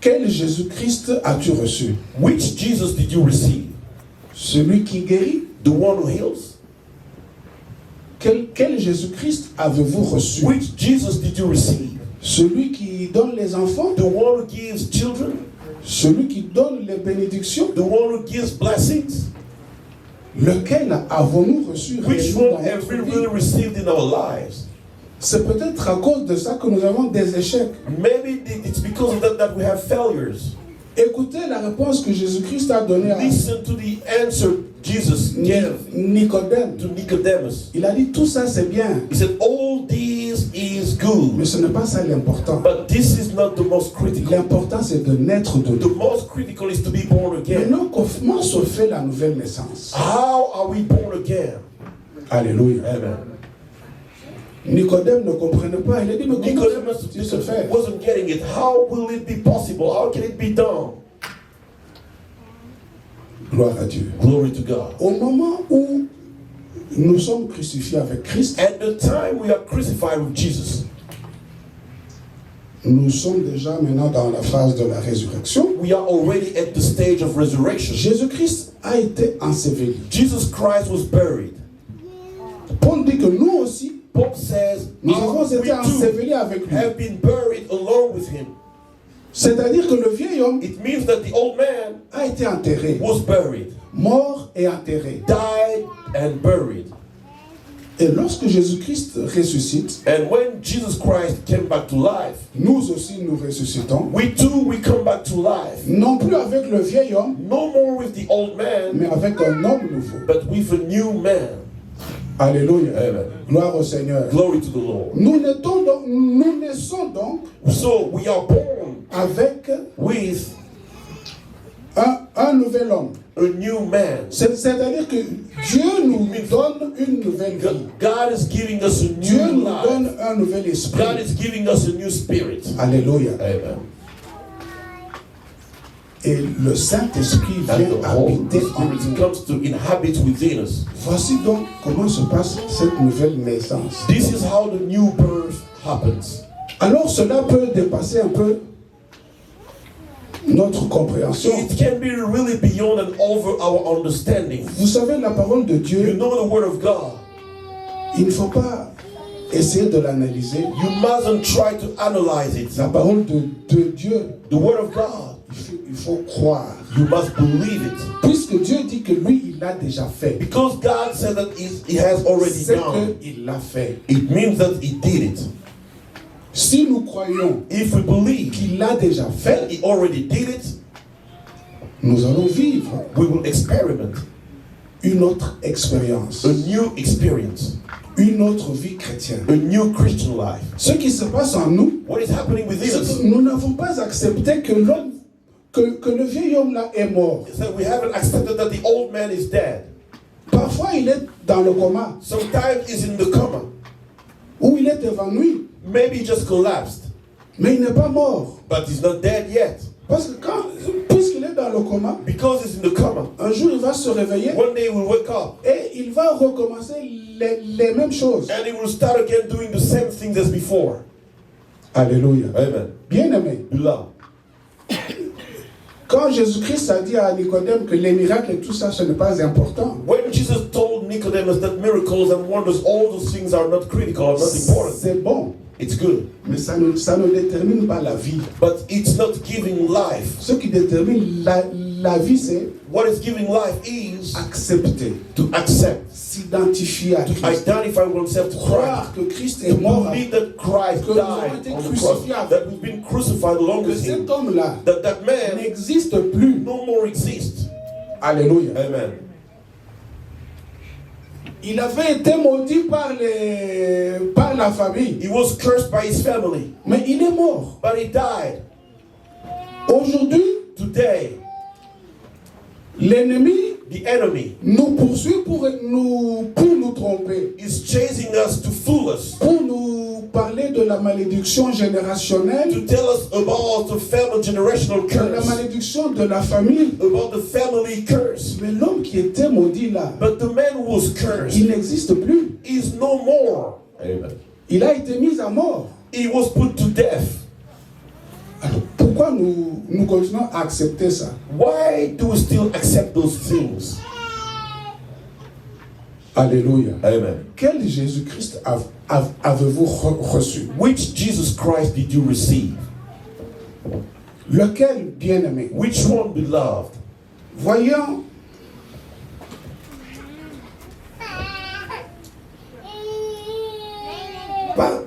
Quel Jésus-Christ as-tu reçu? Which Jesus did you receive? Celui qui guérit? The one who heals? Quel Jésus-Christ avez-vous reçu? Which Jesus did you receive? Celui qui donne les enfants? The one who gives children? Celui qui donne les bénédictions? The one who gives blessings? Lequel avons-nous reçu Which réellement dans one have we notre really vie? received in our lives? C'est peut-être à cause de ça que nous avons des échecs. Maybe it's because of that we have failures. Écoutez la réponse que Jésus-Christ a donnée à Listen to the answer Jesus gave Nicodème. to Nicodemus. Il a dit tout ça c'est bien, He said, all this is good, mais ce n'est pas ça l'important. but this is not the most critical. L'important c'est de naître de The nouveau. most critical is to be born again. Maintenant, comment se fait la nouvelle naissance? How are we born again? Alléluia. Amen. Nicodème ne comprenait pas. Il a dit, mais comment Nicodemus ça se fait? wasn't getting it. How will it be possible? How can it be done? Gloire à Dieu. Glory to God. Au moment où nous sommes crucifiés avec Christ, At the time we are crucified with Jesus, nous sommes déjà maintenant dans la phase de la résurrection. we are already at the stage of resurrection. Jésus-Christ a été enseveli. Jesus Christ was buried. Paul dit que nous aussi, Paul says, nous avons we été too ensevelis avec lui. have been buried along with him. C'est-à-dire que le vieil homme It means that the old man a été enterré, was buried, mort et enterré. died and buried. Et lorsque Jésus-Christ ressuscite, And when Jesus Christ came back to life, nous aussi nous ressuscitons. we too, we come back to life. Non plus avec le vieil homme, No more with the old man, mais avec un homme nouveau. but with a new man. Alléluia. Amen. Gloire au Seigneur. Glory to the Lord. Nous naissons donc So we are born avec with un nouvel homme. a new man. C'est-à-dire que Dieu nous donne une nouvelle vie. God is giving us a Dieu new nous life. donne un nouvel God esprit. is giving us a new spirit. Alléluia. Amen. Et le Saint-Esprit And vient the Holy habiter en Spirit nous. comes to inhabit within us. Voici donc comment se passe cette nouvelle naissance. This is how the new birth happens. Alors cela peut dépasser un peu notre compréhension. It can be really beyond and over our understanding. Vous savez, la parole de You Dieu, know the word of God. il ne faut pas essayer de l'analyser. You mustn't try to analyze it. La parole de Dieu, The word of God. il faut croire. You must believe it. Puisque Dieu dit que lui, il l'a déjà fait. Because God said that he has already C'est done. qu'il l'a fait. It means that he did it. Si nous croyons If we believe qu'il l'a déjà that fait, he already did it, nous allons vivre we will experiment une autre expérience, a new experience, une autre vie chrétienne. a new Christian life. Ce qui se passe en nous, What is happening within c'est us? que nous n'avons pas accepté que l'homme que le vieil homme là est mort. It's that we haven't accepted that the old man is dead. Parfois, il est dans le coma, Sometimes he's in the coma. ou il est évanoui, Maybe he just collapsed. mais il n'est pas mort. But he's not dead yet. Parce que puisqu'il est dans le coma, Because he's in the coma. un jour il va se réveiller One day he will wake up. et il va recommencer les mêmes choses. And he will start again doing the same things as before. Alléluia. Amen. Bien aimé, Beloved. quand Jésus-Christ a dit à Nicodème que les miracles et tout ça, ce n'est pas important, When Jesus told Nicodemus that miracles and wonders, all those things are not critical, are not important. c'est bon, It's good. mais ça ne détermine pas la vie. But it's not giving life. Ce qui détermine la vie, c'est What is giving life is accepter, to accept, s'identifier à to Christ, identify oneself to Christ, croire que Christ est to mort, believe that Christ que nous avons died été on the crucifiés cross, that we've been crucified along que with him, cet homme-là that man n'existe plus. no more exists. Alléluia. Amen. Il avait été maudit par la famille, He was cursed by his family, mais il est mort. but he died. Aujourd'hui, Today, l'ennemi the enemy nous poursuit pour nous tromper, is chasing us to fool us, pour nous parler de la malédiction générationnelle, to tell us about the family generational de la curse, malédiction de la famille. about the family curse. Mais l'homme qui était maudit là, But the man who was cursed il n'existe plus. is no more. Amen. Il a été mis à mort. He was put to death. Alors, pourquoi nous continuons à accepter ça? Why do we still accept those things? Alléluia. Amen. Quel Jésus-Christ avez-vous reçu? Which Jesus Christ did you receive? Lequel, bien-aimé? Which one, beloved? Voyons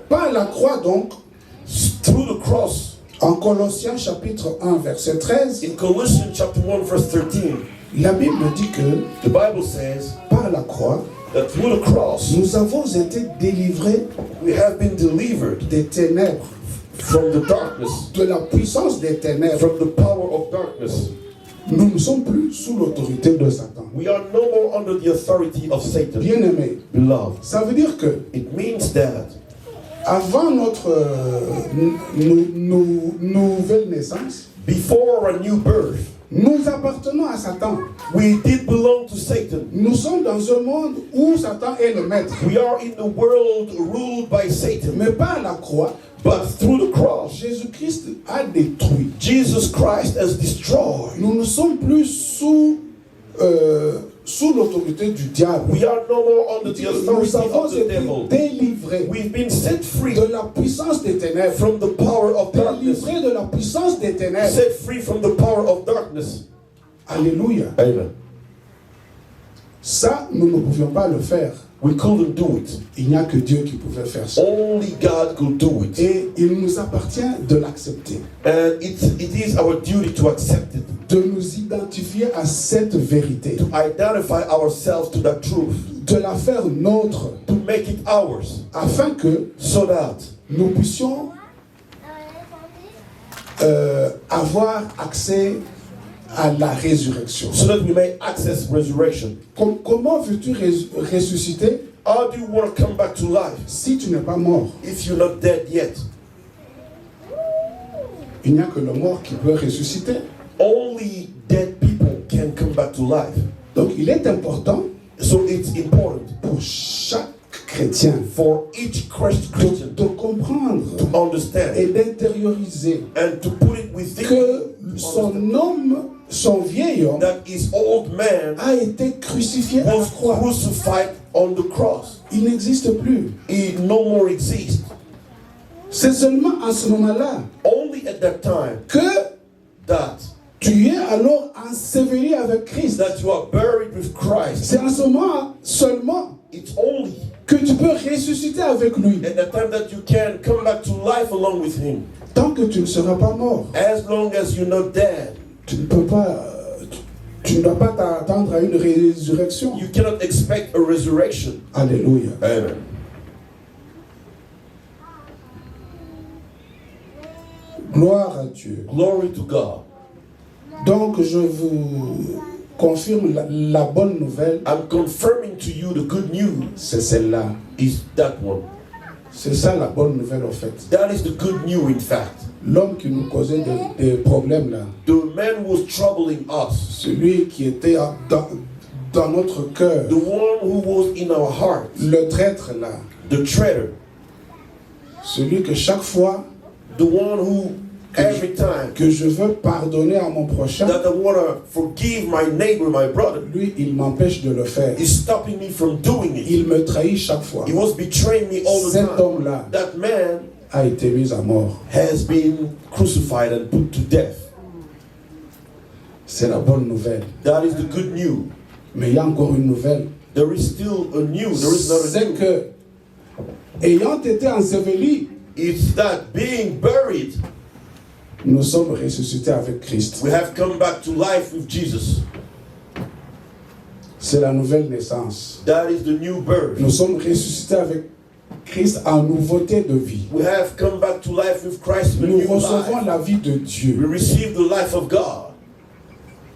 par la croix donc, Through the cross. en Colossiens chapitre 1 verset 13, In Colossians chapter 1 verse 13, la Bible dit que the Bible says par la croix, that through the cross nous avons été délivrés we have been delivered des ténèbres, from the darkness, de la puissance des ténèbres. from the power of darkness. Nous ne sommes plus sous l'autorité de Satan. We are no more under the authority of Satan. Bien-aimé, Beloved, ça veut dire que it means that avant notre nouvelle naissance, before our new birth, nous appartenons à Satan. we did belong to Satan. Nous sommes dans un monde où Satan est le maître. We are in the world ruled by Satan. Mais par la croix, But through the cross, Jésus-Christ a détruit. Jesus Christ has destroyed. Nous ne sommes plus sous l'autorité du diable. We are no more under the Nous authority avons of the été devil. délivrés We've been set free de la puissance des ténèbres. from the power of darkness. Délivrés de la puissance des ténèbres. Set free from the power of darkness. Alléluia. Amen. Ça, nous ne pouvions pas le faire. We couldn't do it. Il n'y a que Dieu qui pouvait faire ça. Only God could do it. Et il nous appartient de l'accepter, And it is our duty to accept it, de nous identifier à cette vérité, to identify ourselves to that truth, de la faire nôtre, to make it ours, afin que so that nous puissions avoir accès à la résurrection. so that we may access resurrection. Comment veux-tu ressusciter How do you want to come back to life si tu n'es pas mort? if you're not dead yet? Il n'y a que le mort qui peut ressusciter. Only dead people can come back to life. Donc il est important So it's important pour chaque chrétien for each Christian de comprendre to understand et d'intérioriser and to put it within que you, son vieil homme that his old man a été crucifié à la was croix. crucified on the cross. Il n'existe plus. He no more exists. C'est seulement à ce moment-là Only at that time que that tu es alors enseveli avec Christ. you are buried with Christ. C'est en ce moment seulement It's only que tu peux ressusciter avec lui. at the time that you can come back to life along with him. Tant que tu ne seras pas mort, As long as you're not dead, tu ne peux pas, tu ne dois pas t'attendre à une résurrection. you cannot expect a resurrection. Alléluia. Amen. Gloire à Dieu. Glory to God. Donc je vous confirme la bonne nouvelle. I'm confirming to you the good news. C'est celle-là. Is that one. C'est ça la bonne nouvelle en fait. That is the good news in fact. L'homme qui nous causait des problèmes là. The man who was troubling us. Celui qui était dans notre cœur. The one who was in our heart. Le traître là. The traitor. Celui que chaque fois. The one who every time que je veux pardonner à mon prochain. That I want to forgive my neighbor, my brother. Lui, il m'empêche de le faire. He's stopping me from doing it. Il me trahit chaque fois. He was betraying me all the time. Cet homme-là. That man a été mis à mort. Has been crucified and put to death. C'est la bonne nouvelle. That is the good news. Mais il y a encore une nouvelle. There is still a news. There is not a C'est que, ayant été ensevelis, it's that being buried, nous sommes ressuscités avec Christ. We have come back to life with Jesus. C'est la nouvelle naissance. That is the new birth. Nous sommes ressuscités avec Christ en nouveauté de vie. We have come back to life with Christ. Nous recevons la vie de Dieu. We receive the life of God.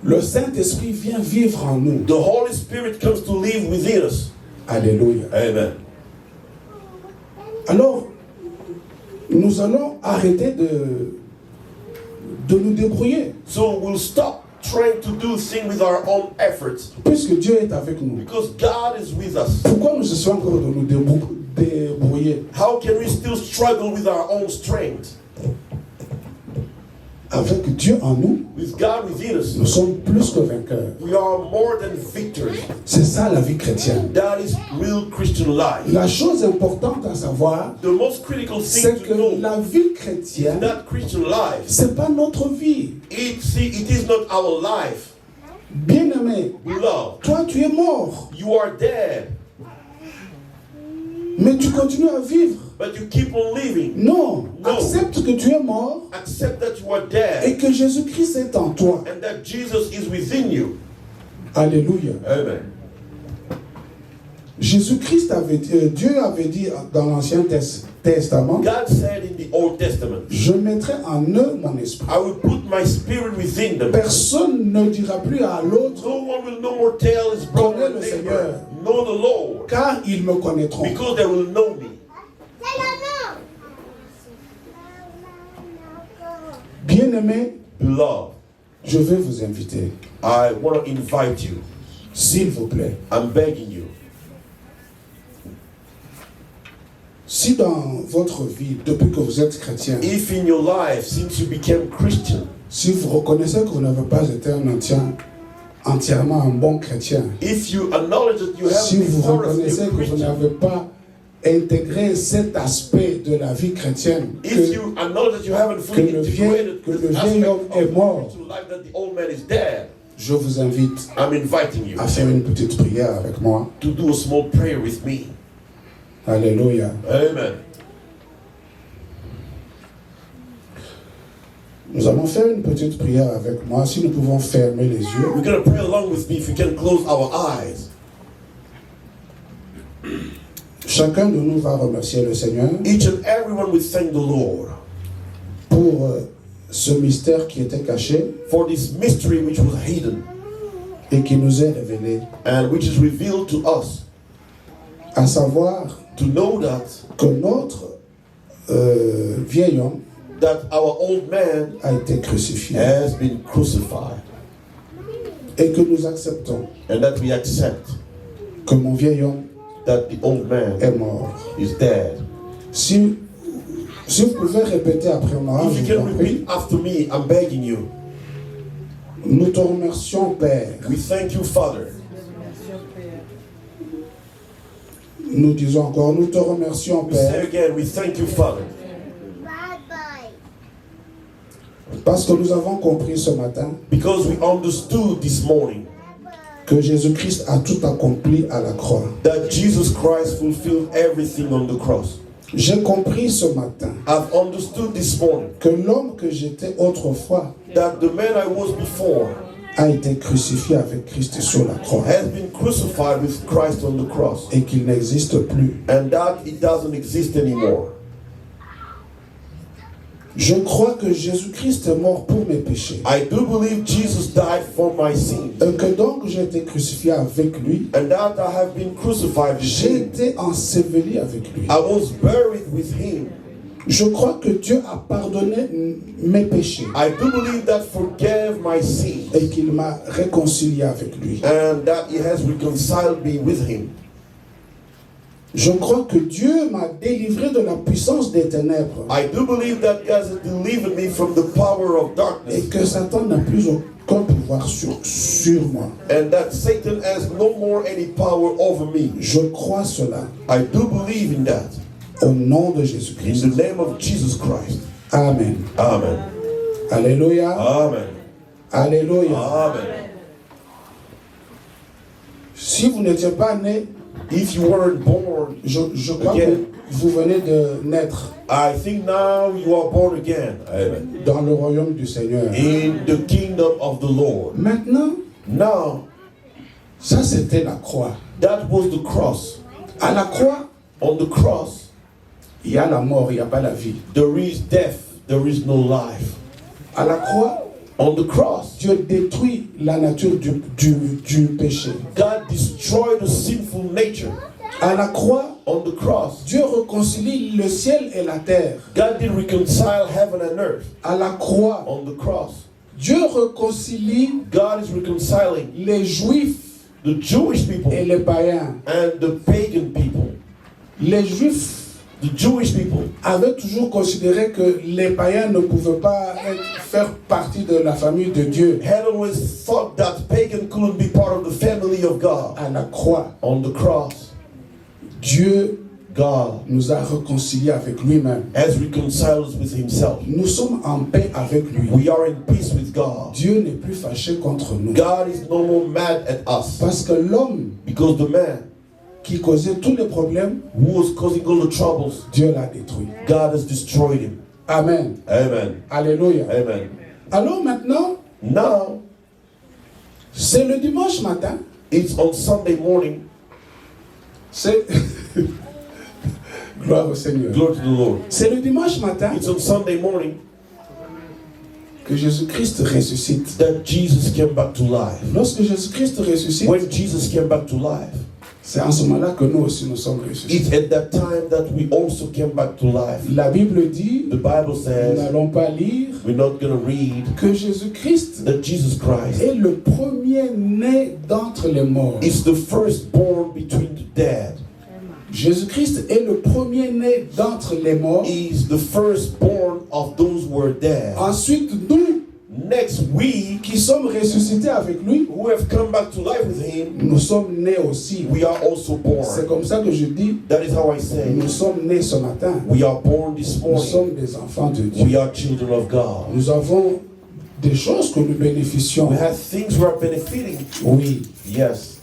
Le Saint-Esprit vient vivre en nous. The Holy Spirit comes to live within us. Alléluia. Amen. Alors, nous allons arrêter de nous débrouiller. So we'll stop trying to do things with our own efforts. Puisque Dieu est avec nous. Because God is with us. Pourquoi nous essayons encore de nous débrouiller? How can we still struggle with our own strength? Avec Dieu en nous, with God within us, nous sommes plus que vainqueurs. We are more than victors. C'est ça la vie chrétienne. That is real Christian life. La chose importante à savoir, the most critical thing c'est que to know, la vie chrétienne, that Christian life, c'est pas notre vie. It is not our life. Bien-aimé, Beloved, toi tu es mort. You are dead. Mais tu continues à vivre. But you keep on living. Non. Accepte que tu es mort. Accept that you are dead. Et que Jésus-Christ est en toi. And that Jesus is within you. Alléluia. Amen. Jésus-Christ avait dit, Dieu avait dit dans l'Ancien Testament, God said in the Old Testament, je mettrai en eux mon esprit. I will put my spirit within them. Personne ne dira plus à l'autre, no one will no more tell his brother le Seigneur, know the Lord, car ils me connaîtront. because they will know me. Bien-aimé, Beloved, je vais vous inviter. I want to invite you. S'il vous plaît. I'm begging you. Si dans votre vie, depuis que vous êtes chrétien, if in your life, since you became Christian, si vous reconnaissez que vous n'avez pas été entièrement un bon chrétien, if you acknowledge that you have si vous reconnaissez que vous n'avez pas intégré cet aspect de la vie chrétienne, que le vieil homme est mort, je vous invite à faire une petite prière avec moi. To do a small prayer with me. Alléluia. Amen. Nous allons faire une petite prière avec moi. Si nous pouvons fermer les yeux. We're going to pray along with me if we can close our eyes. Chacun de nous va remercier le Seigneur. Each and everyone will thank the Lord pour ce mystère qui était caché. For this mystery which was hidden. Et qui nous est révélé. And which is revealed to us. À savoir to know that que notre vieil homme that our old man a été crucifié. Has been crucified. Et que nous acceptons. And that we accept que mon vieil homme that the old man est mort. Is dead. Si vous pouvez répéter après moi, if you can repeat after me, I'm begging you. Nous te remercions, Père. We thank you, Father. Nous disons encore, nous te remercions, Père. We say again, we thank you, Father. Parce que nous avons compris ce matin. Because we understood this morning. Que Jésus-Christ a tout accompli à la croix. That Jesus Christ fulfilled everything on the cross. J'ai compris ce matin. I've understood this morning. Que l'homme que j'étais autrefois. That the man I was before. A été crucifié avec Christ sur la croix. Has been crucified with Christ on the cross. Et qu'il n'existe plus. And that it doesn't exist anymore. Je crois que Jésus-Christ est mort pour mes péchés. I do believe Jesus died for my sins. Et que donc j'ai été crucifié avec lui. And that I have been crucified with J'ai him. été enseveli avec lui. I was buried with him. Je crois que Dieu a pardonné mes péchés. I do believe that forgave my sins. Et qu'il m'a réconcilié avec lui. And that he has reconciled me with him. Je crois que Dieu m'a délivré de la puissance des ténèbres. I do believe that God has delivered me from the power of Et darkness. que Satan n'a plus aucun pouvoir sur moi. And that Satan has no more any power over me. Je crois cela. I do believe in that. Au nom de In Jésus-Christ. the name of Jesus Christ. Amen. Amen. Alléluia. Amen. Alléluia. Amen. Si vous n'étiez pas né, If you weren't born, je crois again, que vous venez de naître I think now you are born again. Amen. dans le royaume du Seigneur. In the kingdom of the Lord. Maintenant, Now, ça c'était la croix. that was the cross. À la croix, On the cross, il y a la mort, il n'y a pas la vie. there is death, there is no life. À la croix, On the cross, Dieu détruit la nature du péché. God destroyed the sinful nature. À la croix, On the cross, Dieu réconcilie le ciel et la terre. God did reconcile heaven and earth. À la croix, On the cross, Dieu réconcilie God is reconciling les juifs the Jewish people et les païens. and the pagan people. Les juifs The Jewish people avaient toujours considéré que les païens ne pouvaient pas faire partie de la famille de Dieu. had always thought that pagan couldn't be part of the family of God. À la croix, On the cross, Dieu God nous a réconciliés avec lui-même. has reconciled us with himself. Nous sommes en paix avec lui. We are in peace with God. Dieu n'est plus fâché contre nous. God is no more mad at us. Parce que l'homme Because the man qui causait tous les problèmes, who was causing all the troubles, Dieu l'a détruit. God has destroyed him. Amen. Amen. Alléluia. Amen. Alors maintenant, Now, c'est le dimanche matin. it's on Sunday morning. C'est... Gloire au Seigneur. Glory to the Lord. C'est le dimanche matin It's on Sunday morning que Jésus-Christ ressuscite. that Jesus came back to life. Lorsque Jésus-Christ ressuscite, When Jesus came back to life, c'est en ce moment-là que nous aussi nous sommes ressuscités. it's at that time that we also came back to life. La Bible dit, The Bible nous says, n'allons pas lire, we're not going to read que Jésus-Christ that Jesus Christ est le premier-né d'entre les morts. is the firstborn between the dead. Jésus-Christ est le premier-né d'entre les morts. He is the firstborn of those who were dead. Ensuite, nous Next, we qui sommes ressuscités avec lui, who have come back to life with him, nous sommes nés aussi. we are also C'est born. comme ça que je dis, That is how I say, nous sommes nés ce matin. we are born this Nous morning. sommes des enfants de Dieu. We are children of God. Nous avons des choses que nous bénéficions. We have things we are benefiting. Oui. Yes.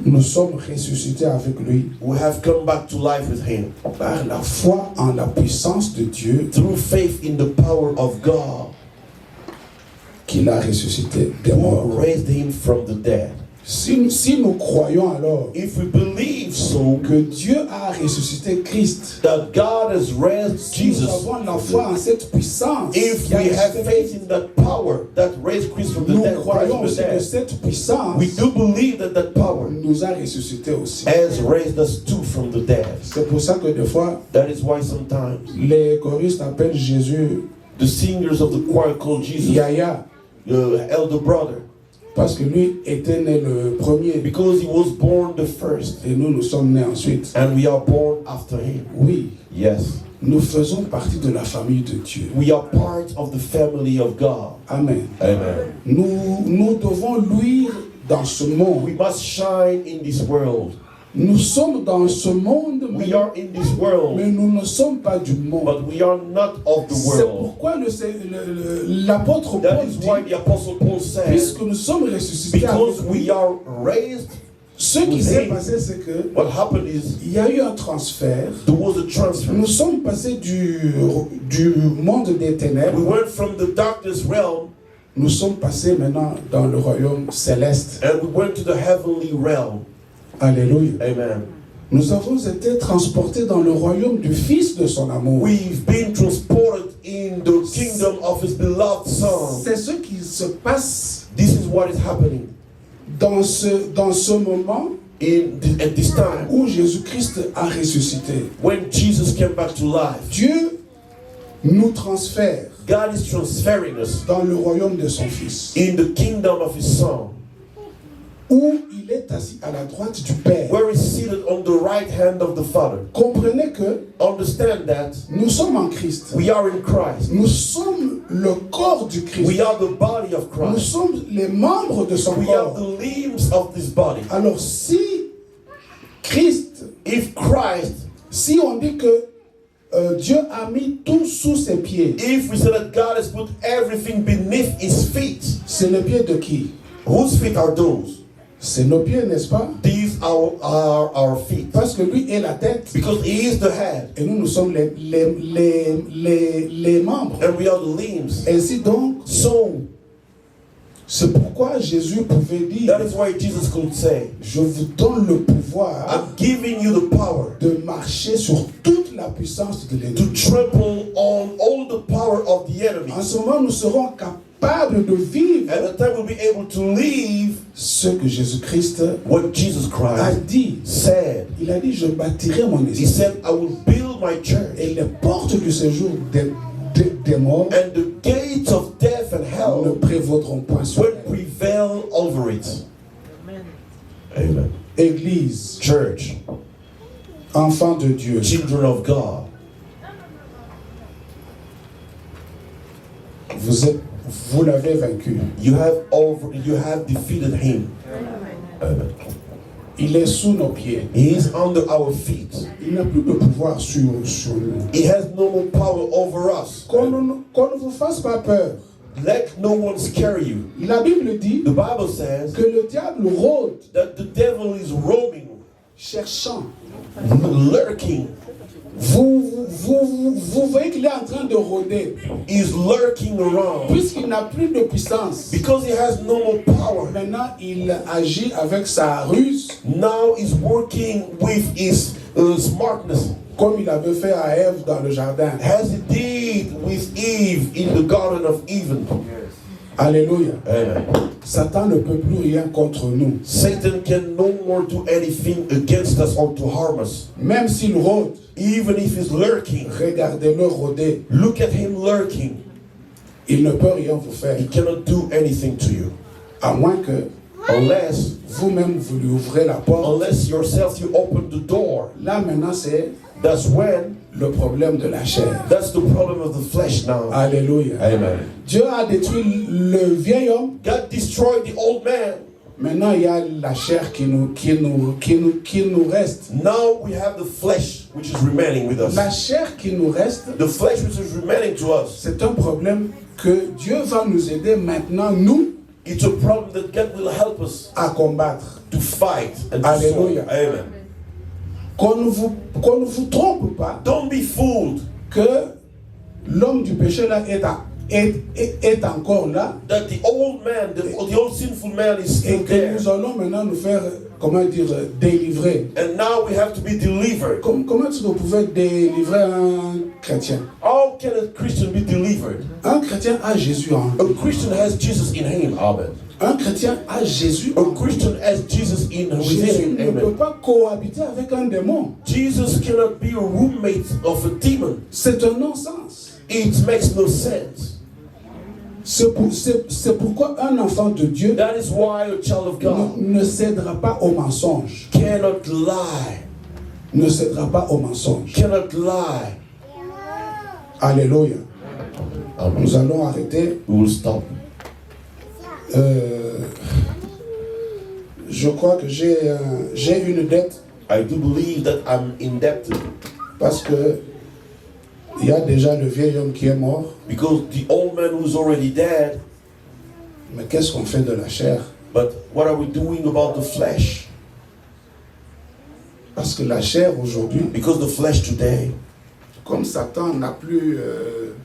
Nous sommes ressuscités avec lui We have come back to life with him. par la foi en la puissance de Dieu Through faith in the power of God qui l'a ressuscité des who morts. raised him from the dead. Si nous croyons alors If we believe so, que Dieu a ressuscité Christ, that God has raised si nous Jesus, avons la foi en cette puissance, if qui a we have ressuscité faith in that power that raised Christ from the nous dead, Christ croyons from the aussi que dead, cette puissance we do believe that that power nous a ressuscités aussi. has raised us too from the dead. C'est pour ça que des fois, That is why sometimes les choristes appellent Jésus the singers of the choir call Jesus Yahya, the elder brother, parce que lui était né le premier because he was born the first et nous sommes nés ensuite. and we are born after him. Oui, Yes. nous faisons partie de la famille de Dieu. We are part of the family of God. Amen. Amen. Nous devons luire dans ce monde. We must shine in this world. Nous sommes dans ce monde, We are in this world, mais nous ne sommes pas du monde. but we are not of the C'est world. pourquoi l'apôtre That Paul is dit, why the Apostle Paul says, puisque nous sommes ressuscités because avec lui, we are raised, ce qui s'est passé, c'est que what happened is il y a eu un transfert. there was a transfer. Nous sommes passés du monde des We ténèbres. went from the darkness realm Nous sommes passés maintenant dans le royaume céleste. and we went to the heavenly realm. Alléluia. Amen. Nous avons été transportés dans le royaume du Fils de son amour. We've been transported in the kingdom of his beloved Son. C'est ce qui se passe This is what is happening dans ce moment at this time où Jésus-Christ a ressuscité. when Jesus came back to life. Dieu nous transfère God is transferring us dans le royaume de son Fils, in the kingdom of his Son, où il est assis à la droite du Père. where he's seated on the right hand of the Father. Comprenez que Understand that nous sommes en Christ. we are in Christ. Nous sommes le corps du Christ. We are the body of Nous Christ. sommes les membres de son We are corps. the limbs of this body. Alors si Christ, If Christ, si on dit que Dieu a mis tout sous ses pieds, if we say that God has put everything beneath his feet, c'est les pieds de qui? whose feet are those? C'est nos pieds, n'est-ce pas? These are our feet. Parce que lui est la tête Because he is the head et nous sommes les membres. and we are the limbs. Ainsi donc, So c'est pourquoi Jésus pouvait dire, that is why Jesus could say, je vous donne le pouvoir I'm giving you the power de marcher sur toute la puissance de to l'ennemi. trample on all the power of the enemy. En ce moment, nous serons capables de vivre At the time we'll be able to live ce que Jésus-Christ what Jesus a Christ dit. said. Il a dit, je bâtirai mon He esprit said, I will build my church, et les portes du séjour des morts and the gates of death and ne hell prévaudront point sur will elle. prevail over it. Amen. Église, Church, enfants de Dieu, children of God, vous l'avez vaincu. you have defeated him. Amen. Il est sous nos pieds. He is under our feet. Il n'a plus de pouvoir sur nous. He has no more power over us. Qu'on ne vous fasse pas peur. Let no one scare you. La Bible dit The Bible says que le diable rôde, that the devil is roaming, cherchant. lurking. Vous voyez qu'il est en train de rôder. Is lurking around. Puisqu'il n'a plus de puissance, Because he has no more power. maintenant il agit avec sa ruse, Now he's working with his smartness, comme il avait fait à Ève dans le jardin. as he did with Eve in the Garden of Eden. Alléluia. Amen. Satan ne peut plus rien contre nous. Satan can no more do anything against us or to harm us. Même s'il rôde, Even if he's lurking, regardez-le rôder. look at him lurking. Il ne peut rien vous faire. He cannot do anything to you. À moins que Unless vous-même vous lui ouvrez la porte. unless yourself you open the door. Là maintenant c'est That's when, le problème de la chair. that's the problem of the flesh now. Alléluia. Amen. Dieu a détruit le vieil homme. God destroyed the old man. Maintenant il y a la chair qui nous reste. Now we have the flesh which is remaining with us. La chair qui nous reste, The flesh which is remaining to us. c'est un problème que Dieu va nous aider maintenant, nous, It's a problem that God will help us à combattre. to fight and to Alléluia. solve. Amen. Qu'on ne vous trompe pas Don't be fooled que l'homme du péché là est encore là that the old man, the old sinful man is et still que there. nous allons maintenant nous faire, comment dire, délivrer. And now we have to be delivered. Comment est-ce que vous pouvez délivrer un chrétien? How can a Christian be delivered? Un chrétien a Jésus en A Christian has Jesus in him. Amen. Un chrétien a Jésus A en Christian has Jesus in Jésus within him. ne peut Amen. pas cohabiter avec un démon. Jesus cannot be a roommate of a demon. C'est un non-sens. It makes no sense. C'est pourquoi un enfant de Dieu That is why a child of God ne cédera pas au mensonge. cannot lie. Ne cédera pas au mensonge. Cannot lie. Alléluia. Amen. Nous allons arrêter. We will stop. Je crois que j'ai une dette I do believe that I'm indebted parce que il y a déjà le vieil homme qui est mort. because the old man who's already dead. Mais qu'est-ce qu'on fait de la chair? But what are we doing about the flesh? Parce que la chair aujourd'hui, Because the flesh today, comme Satan n'a plus